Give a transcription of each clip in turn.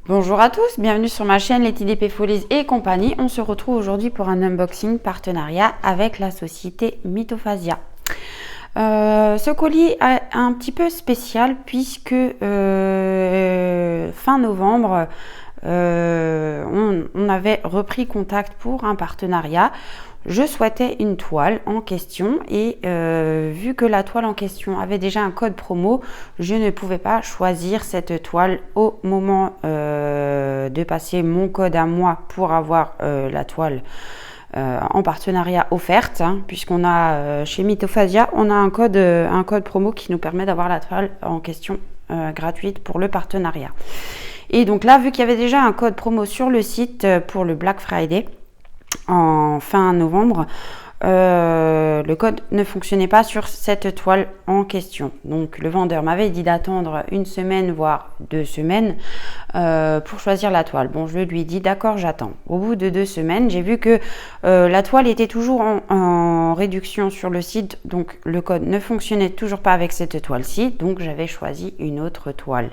Bonjour à tous, bienvenue sur ma chaîne Letty DP Folies et compagnie. On se retrouve aujourd'hui pour un unboxing partenariat avec la société Mythophasia. Ce colis est un petit peu spécial puisque fin novembre, on avait repris contact pour un partenariat. Je souhaitais une toile en question et vu que la toile en question avait déjà un code promo, je ne pouvais pas choisir cette toile au moment de passer mon code à moi pour avoir la toile en partenariat offerte, hein, puisqu'on a chez Mythophasia, on a un code promo qui nous permet d'avoir la toile en question gratuite pour le partenariat. Et donc là, vu qu'il y avait déjà un code promo sur le site pour le Black Friday, en fin novembre, le code ne fonctionnait pas sur cette toile en question. Donc le vendeur m'avait dit d'attendre une semaine voire 2 semaines pour choisir la toile. Bon, je lui ai dit d'accord, j'attends. Au bout de 2 semaines, j'ai vu que la toile était toujours en réduction sur le site, donc le code ne fonctionnait toujours pas avec cette toile-ci, donc j'avais choisi une autre toile.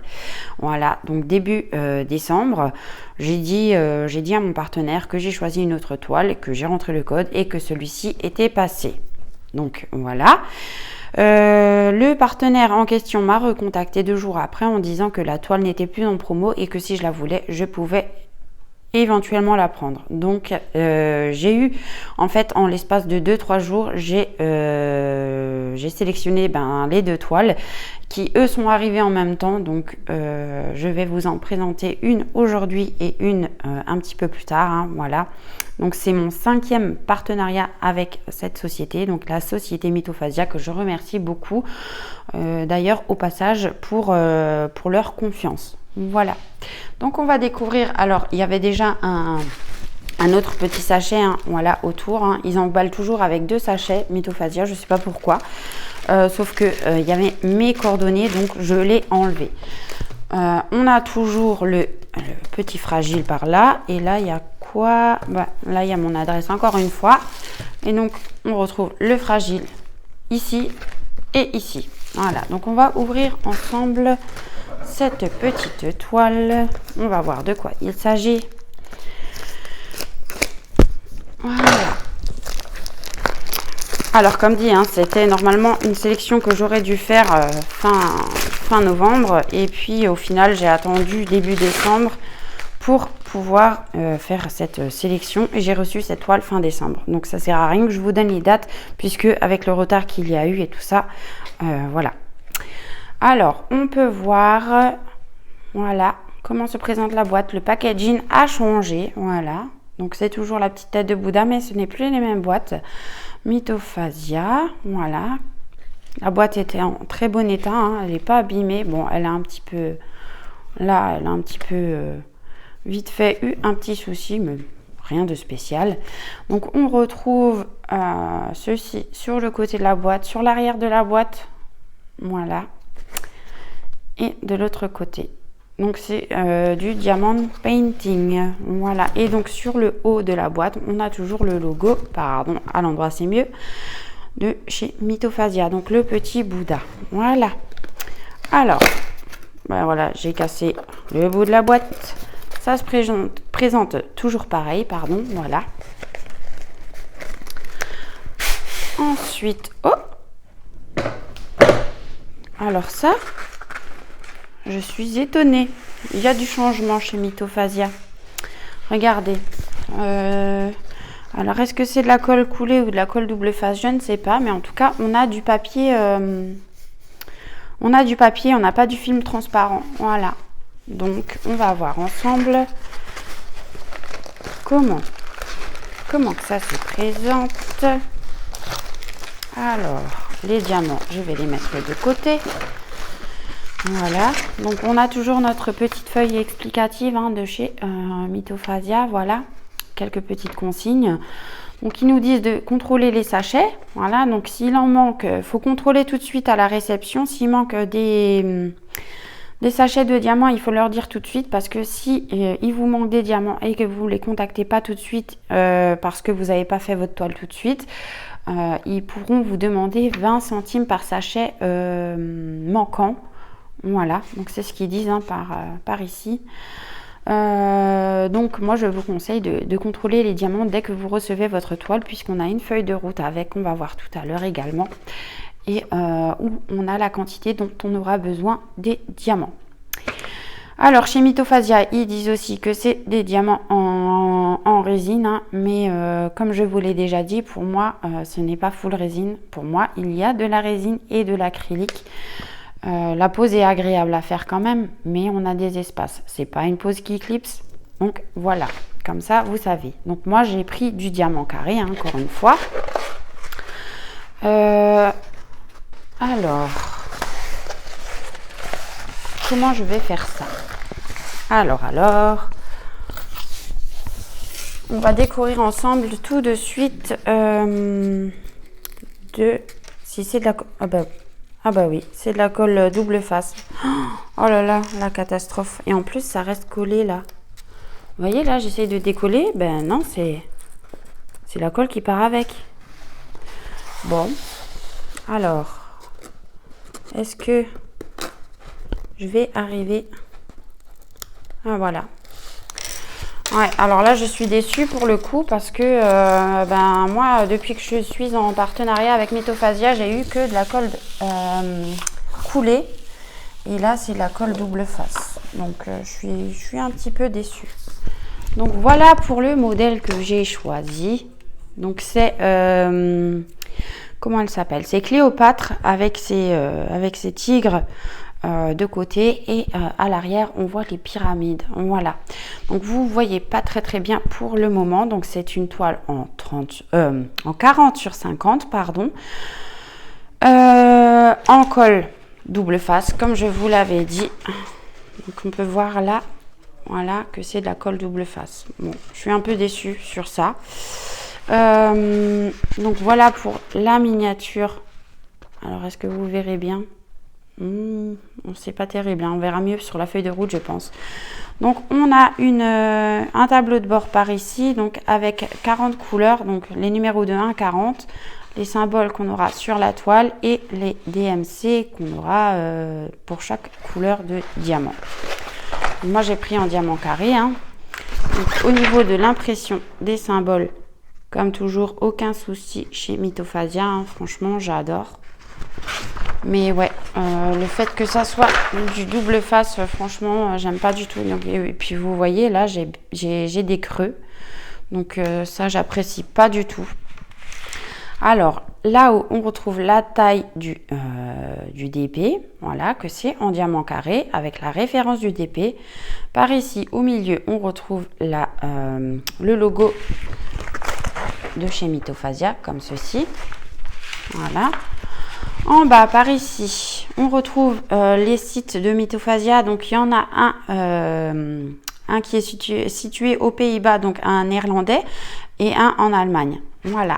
Voilà, donc début décembre, j'ai dit à mon partenaire que j'ai choisi une autre toile, que j'ai rentré le code et que celui-ci était passé. Donc voilà. Le partenaire en question m'a recontacté 2 jours après en disant que la toile n'était plus en promo et que si je la voulais, je pouvais éventuellement la prendre. Donc j'ai eu, en fait, en l'espace de 2-3 jours, j'ai sélectionné les 2 toiles qui eux sont arrivées en même temps. Donc je vais vous en présenter une aujourd'hui et une un petit peu plus tard, hein, voilà. Donc c'est mon 5e partenariat avec cette société, donc la société Mythophasia, que je remercie beaucoup d'ailleurs au passage pour leur confiance. Voilà, donc on va découvrir. Alors il y avait déjà un autre petit sachet, hein, voilà, autour, hein. Ils emballent toujours avec 2 sachets Mythophasia, je sais pas pourquoi, sauf que il y avait mes coordonnées, donc je l'ai enlevé. On a toujours le petit fragile par là, et là il y a quoi? Là il y a mon adresse encore une fois, et donc on retrouve le fragile ici et ici. Voilà, donc on va ouvrir ensemble cette petite toile. On va voir de quoi il s'agit. Voilà. Alors comme dit, hein, c'était normalement une sélection que j'aurais dû faire fin novembre, et puis au final j'ai attendu début décembre pour pouvoir faire cette sélection, et j'ai reçu cette toile fin décembre. Donc ça sert à rien que je vous donne les dates, puisque avec le retard qu'il y a eu et tout ça, voilà. Alors on peut voir, voilà, comment se présente la boîte. Le packaging a changé, voilà. Donc c'est toujours la petite tête de Bouddha, mais ce n'est plus les mêmes boîtes. Mythophasia, voilà. La boîte était en très bon état, hein, elle n'est pas abîmée. Bon, elle a un petit peu, là, elle a un petit peu vite fait eu un petit souci, mais rien de spécial. Donc on retrouve ceci sur le côté de la boîte, sur l'arrière de la boîte, voilà. Et de l'autre côté. Donc c'est du diamant painting, voilà. Et donc sur le haut de la boîte, on a toujours le logo, pardon, à l'endroit c'est mieux, de chez Mythophasia, donc le petit Bouddha, voilà. Alors, voilà, j'ai cassé le bout de la boîte. Ça se présente toujours pareil, pardon, voilà. Ensuite, oh, alors ça, je suis étonnée. Il y a du changement chez Mythophasia. Regardez. Alors, est-ce que c'est de la colle coulée ou de la colle double face? Je ne sais pas. Mais en tout cas, on a du papier. On n'a pas du film transparent. Voilà. Donc, on va voir ensemble comment que ça se présente. Alors, les diamants, je vais les mettre de côté. Voilà, donc on a toujours notre petite feuille explicative, hein, de chez Mythophasia, voilà, quelques petites consignes. Donc ils nous disent de contrôler les sachets, voilà, donc s'il en manque, il faut contrôler tout de suite à la réception. S'il manque des sachets de diamants, il faut leur dire tout de suite, parce que si il vous manque des diamants et que vous ne les contactez pas tout de suite parce que vous n'avez pas fait votre toile tout de suite, ils pourront vous demander 20 centimes par sachet manquant. Voilà, donc c'est ce qu'ils disent hein, par ici. Donc moi je vous conseille de contrôler les diamants dès que vous recevez votre toile, puisqu'on a une feuille de route avec, on va voir tout à l'heure également, et où on a la quantité dont on aura besoin des diamants. Alors chez Mythophasia, ils disent aussi que c'est des diamants en résine, hein, mais comme je vous l'ai déjà dit, pour moi ce n'est pas full résine. Pour moi il y a de la résine et de l'acrylique. La pose est agréable à faire quand même, mais on a des espaces. C'est pas une pose qui clipse, donc voilà, comme ça vous savez. Donc moi j'ai pris du diamant carré, hein, encore une fois. Alors, comment je vais faire ça? Alors, on va découvrir ensemble tout de suite si c'est de la... Ah bah oui, c'est de la colle double face. Oh là là, la catastrophe. Et en plus, ça reste collé là. Vous voyez, là, j'essaye de décoller. Ben non, c'est la colle qui part avec. Bon. Alors, est-ce que je vais arriver... Ah voilà. Ouais, alors là, je suis déçue pour le coup parce que ben moi, depuis que je suis en partenariat avec Mythophasia, j'ai eu que de la colle coulée. Et là, c'est de la colle double face. Donc, je suis un petit peu déçue. Donc, voilà pour le modèle que j'ai choisi. Donc, c'est... comment elle s'appelle? C'est Cléopâtre avec ses tigres de côté, et à l'arrière on voit les pyramides. Voilà, donc vous voyez pas très bien pour le moment. Donc c'est une toile en 40 sur 50 pardon, en colle double face comme je vous l'avais dit. Donc on peut voir là, voilà, que c'est de la colle double face. Bon, je suis un peu déçue sur ça. Donc voilà pour la miniature. Alors est-ce que vous verrez bien? C'est pas terrible, hein. On verra mieux sur la feuille de route je pense. Donc on a un tableau de bord par ici, donc avec 40 couleurs, donc les numéros de 1 à 40, les symboles qu'on aura sur la toile et les DMC qu'on aura pour chaque couleur de diamant. Moi j'ai pris en diamant carré, hein. Donc, au niveau de l'impression des symboles, comme toujours, aucun souci chez Mythophasia, hein. Franchement j'adore. Mais ouais, le fait que ça soit du double face, franchement, j'aime pas du tout. Donc, et puis vous voyez, là, j'ai des creux. Donc ça, j'apprécie pas du tout. Alors, là où on retrouve la taille du DP, voilà, que c'est en diamant carré, avec la référence du DP. Par ici, au milieu, on retrouve le logo de chez Mythophasia, comme ceci. Voilà. En bas, par ici, on retrouve les sites de Mythophasia. Donc, il y en a un qui est situé aux Pays-Bas, donc un néerlandais, et un en Allemagne. Voilà.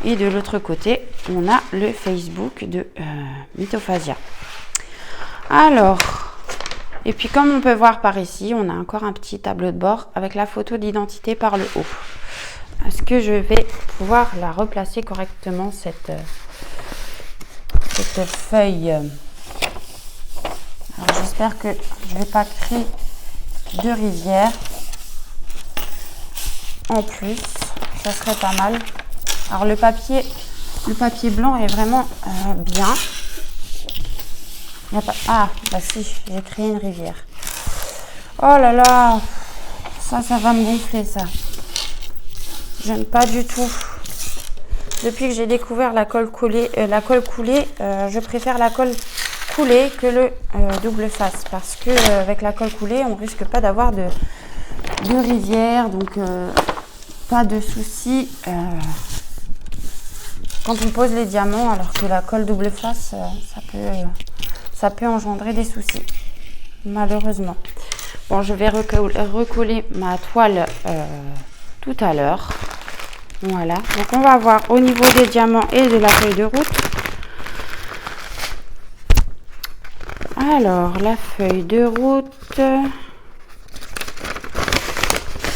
Et de l'autre côté, on a le Facebook de Mythophasia. Alors, et puis comme on peut voir par ici, on a encore un petit tableau de bord avec la photo d'identité par le haut. Est-ce que je vais pouvoir la replacer correctement, cette feuille? Alors j'espère que je ne vais pas créer de rivière en plus, ça serait pas mal. Alors le papier blanc est vraiment bien. Il y a pas... Ah bah si, j'ai créé une rivière. Oh là là, ça va me gonfler ça. J'aime pas du tout. Depuis que j'ai découvert la colle coulée, je préfère la colle coulée que le double face, parce que avec la colle coulée, on risque pas d'avoir de rivière, donc pas de soucis quand on pose les diamants, alors que la colle double face, ça peut engendrer des soucis, malheureusement. Bon, je vais recoller ma toile tout à l'heure. Voilà, donc on va voir au niveau des diamants et de la feuille de route. Alors, la feuille de route,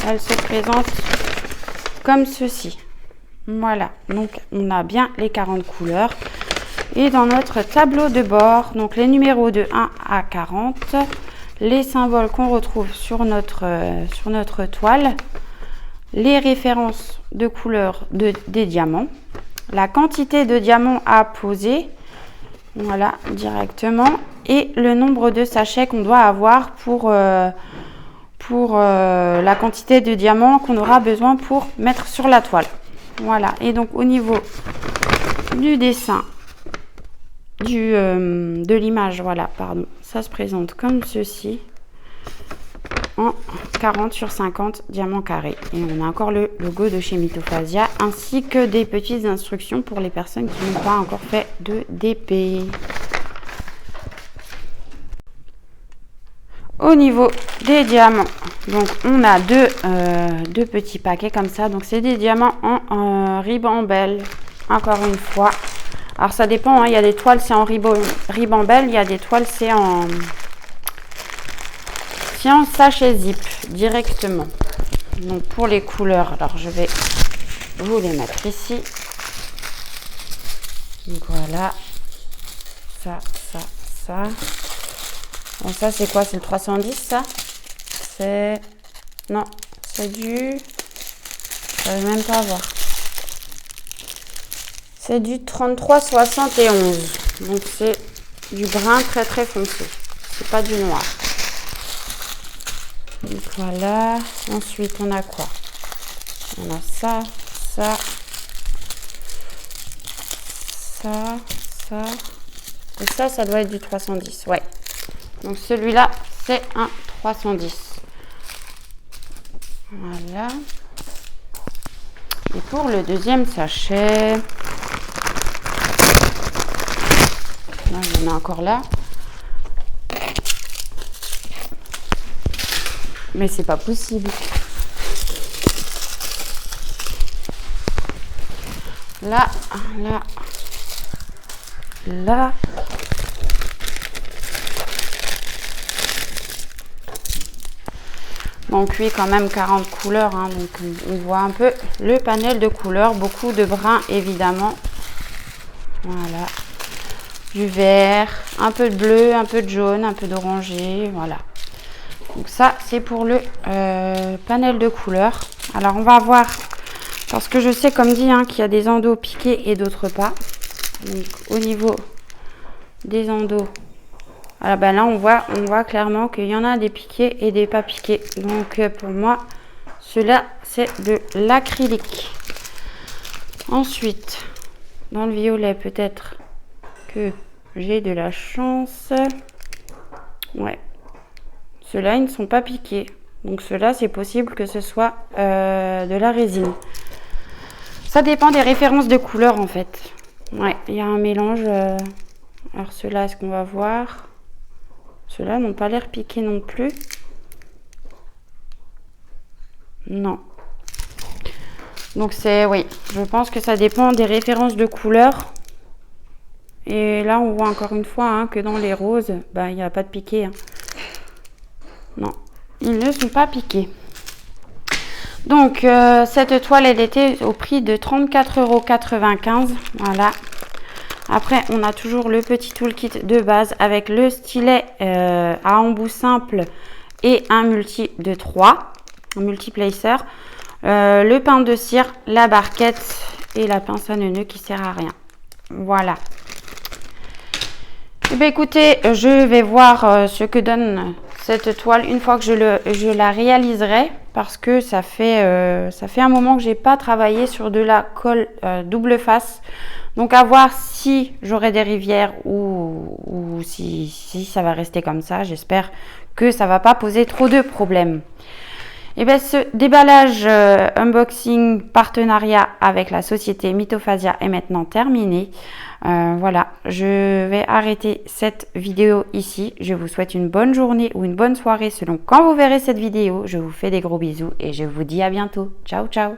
elle se présente comme ceci. Voilà, donc on a bien les 40 couleurs. Et dans notre tableau de bord, donc les numéros de 1 à 40, les symboles qu'on retrouve sur notre toile, les références de couleur des diamants, la quantité de diamants à poser, voilà, directement, et le nombre de sachets qu'on doit avoir pour la quantité de diamants qu'on aura besoin pour mettre sur la toile. Voilà, et donc au niveau du dessin, de l'image, voilà, pardon, ça se présente comme ceci, en 40 sur 50 diamants carrés. Et on a encore le logo de chez Mythophasia, ainsi que des petites instructions pour les personnes qui n'ont pas encore fait de DP. Au niveau des diamants, donc on a deux petits paquets comme ça. Donc c'est des diamants en ribambelle, encore une fois. Alors ça dépend, hein, il y a des toiles c'est en ribambelle, il y a des toiles c'est en sachet zip directement. Donc pour les couleurs, alors je vais vous les mettre ici. Donc voilà, ça. Bon, ça c'est quoi? C'est le 310 ça? C'est... Non, c'est du... Je ne vais même pas voir. C'est du 33,71. Donc c'est du brun très très foncé. C'est pas du noir. Donc voilà. Ensuite on a quoi? On a ça. Et ça doit être du 310. Ouais. Donc celui-là, c'est un 310. Voilà. Et pour le deuxième sachet, là, il y en a encore là. Mais c'est pas possible. Là. Donc oui, quand même 40 couleurs, hein, donc on voit un peu le panel de couleurs, beaucoup de brun évidemment, voilà, du vert, un peu de bleu, un peu de jaune, un peu d'orangé, voilà. Donc ça c'est pour le panel de couleurs. Alors on va voir, parce que je sais comme dit hein, qu'il y a des endos piqués et d'autres pas. Donc au niveau des endos, alors ben là on voit clairement qu'il y en a des piqués et des pas piqués. Donc pour moi cela c'est de l'acrylique. Ensuite dans le violet, peut-être que j'ai de la chance. Ouais, ceux-là ils ne sont pas piqués, donc ceux-là c'est possible que ce soit de la résine. Ça dépend des références de couleurs en fait. Ouais, il y a un mélange. Alors ceux-là, est-ce qu'on va voir? Ceux-là n'ont pas l'air piqués non plus. Non. Donc c'est, oui, je pense que ça dépend des références de couleurs. Et là, on voit encore une fois hein, que dans les roses, ben, il n'y a pas de piqué. Hein. Non, ils ne sont pas piqués. Donc cette toile, elle était au prix de 34,95 €. Voilà. Après, on a toujours le petit toolkit de base avec le stylet à embout simple et un multi de 3, un multiplacer, le pain de cire, la barquette et la pince à nœuds qui sert à rien. Voilà. Et bien, écoutez, je vais voir ce que donne cette toile une fois que je la réaliserai, parce que ça fait un moment que j'ai pas travaillé sur de la colle double face. Donc à voir si j'aurai des rivières ou si ça va rester comme ça. J'espère que ça va pas poser trop de problèmes. Et bien ce déballage unboxing partenariat avec la société Mythophasia est maintenant terminé. Voilà, je vais arrêter cette vidéo ici. Je vous souhaite une bonne journée ou une bonne soirée selon quand vous verrez cette vidéo. Je vous fais des gros bisous et je vous dis à bientôt. Ciao, ciao!